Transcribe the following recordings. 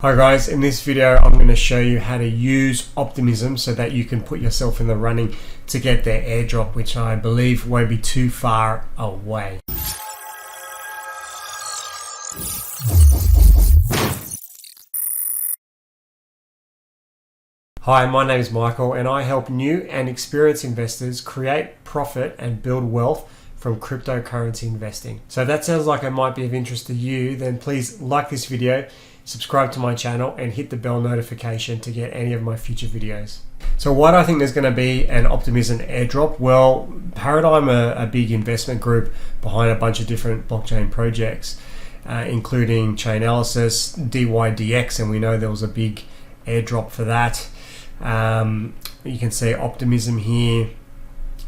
Hi guys, in this video I'm going to show you how to use Optimism so that you can put yourself in the running to get their airdrop, which I believe won't be too far away. Hi, my name is Michael and I help new and experienced investors create profit and build wealth from cryptocurrency investing. So if that sounds like it might be of interest to you, then please like this video, subscribe to my channel and hit the bell notification to get any of my future videos. So why do I think there's going to be an Optimism airdrop? Well, Paradigm are a big investment group behind a bunch of different blockchain projects, including Chainalysis, DYDX, and we know there was a big airdrop for that. You can see Optimism here.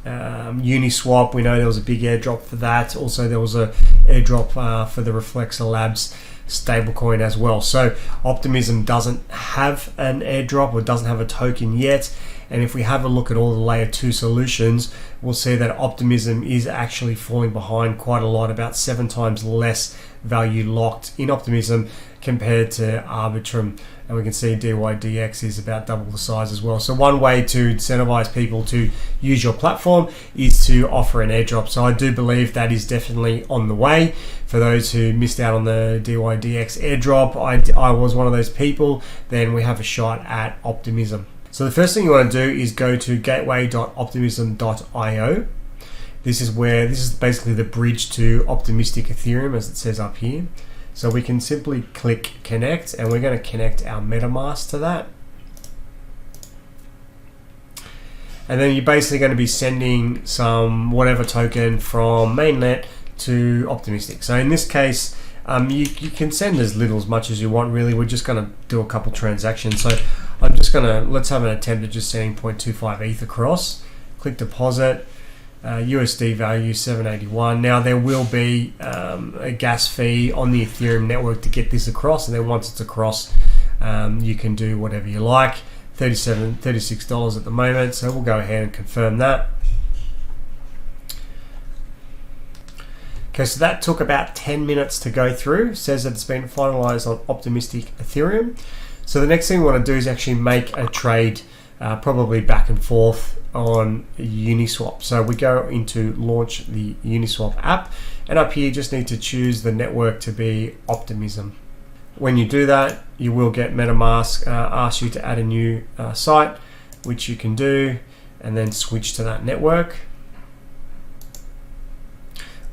Uniswap, we know there was a big airdrop for that. Also there was a airdrop for the Reflexa Labs stablecoin as well. So Optimism doesn't have an airdrop or doesn't have a token yet, and if we have a look at all the layer 2 solutions, we'll see that Optimism is actually falling behind quite a lot, about 7 times less value locked in Optimism compared to Arbitrum, and we can see DYDX is about double the size as well. So one way to incentivize people to use your platform is to offer an airdrop. So I do believe that is definitely on the way. For those who missed out on the DYDX airdrop, I was one of those people, then we have a shot at Optimism. So the first thing you want to do is go to gateway.optimism.io. This is basically the bridge to optimistic Ethereum, as it says up here. So we can simply click connect, and we're going to connect our MetaMask to that. And then you're basically going to be sending some whatever token from mainnet to optimistic. So in this case, you can send as little as much as you want, really. We're just going to do a couple transactions. So I'm just going to, let's have an attempt at just sending 0.25 ETH across. Click deposit. USD value 781. Now there will be a gas fee on the Ethereum network to get this across, and then once it's across, you can do whatever you like. $36 at the moment, so we'll go ahead and confirm that. Okay, so that took about 10 minutes to go through. It says that it's been finalized on optimistic Ethereum. So the next thing we want to do is actually make a trade, probably back and forth on Uniswap. So we go into launch the Uniswap app, and up here you just need to choose the network to be Optimism. When you do that, you will get MetaMask ask you to add a new site, which you can do, and then switch to that network.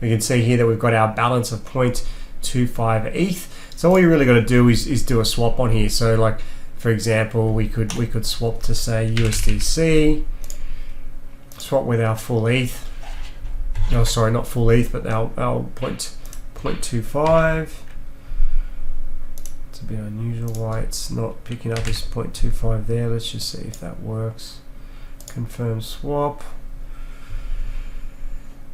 We can see here that we've got our balance of 0.25 ETH. So all you really got to do is do a swap on here. So like, for example, we could swap to say USDC, swap with our full ETH. Oh, sorry, not full ETH, but our 0.25. It's a bit unusual why it's not picking up this 0.25 there. Let's just see if that works. Confirm swap.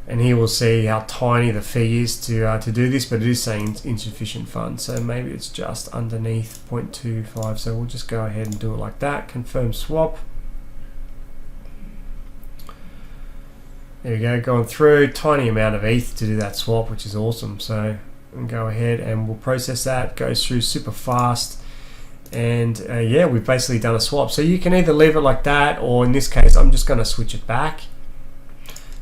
And here we'll see how tiny the fee is to do this, but it is saying insufficient funds, so maybe it's just underneath 0.25. So we'll just go ahead and do it like that. Confirm swap. There we go, going through, tiny amount of ETH to do that swap, which is awesome. So we'll go ahead and we'll process that. It goes through super fast, and yeah, we've basically done a swap. So you can either leave it like that, or in this case, I'm just going to switch it back.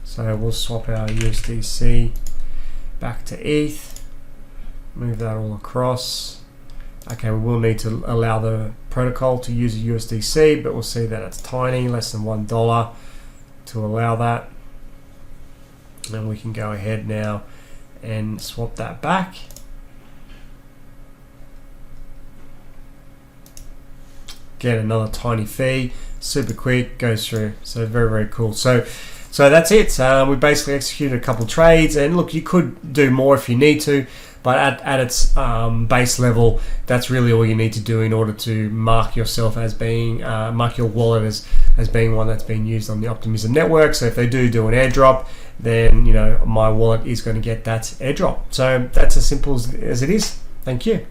So we'll swap our USDC back to ETH, move that all across. Okay, we will need to allow the protocol to use a USDC, but we'll see that it's tiny, less than $1 to allow that. And we can go ahead now and swap that back. Get another tiny fee, super quick, goes through. So very, very cool. So that's it. We basically executed a couple trades, and look, you could do more if you need to, but at its base level, that's really all you need to do in order to mark yourself as being, mark your wallet as being one that's being used on the Optimism network. So if they do an airdrop, then my wallet is going to get that airdrop. So that's as simple as it is. Thank you.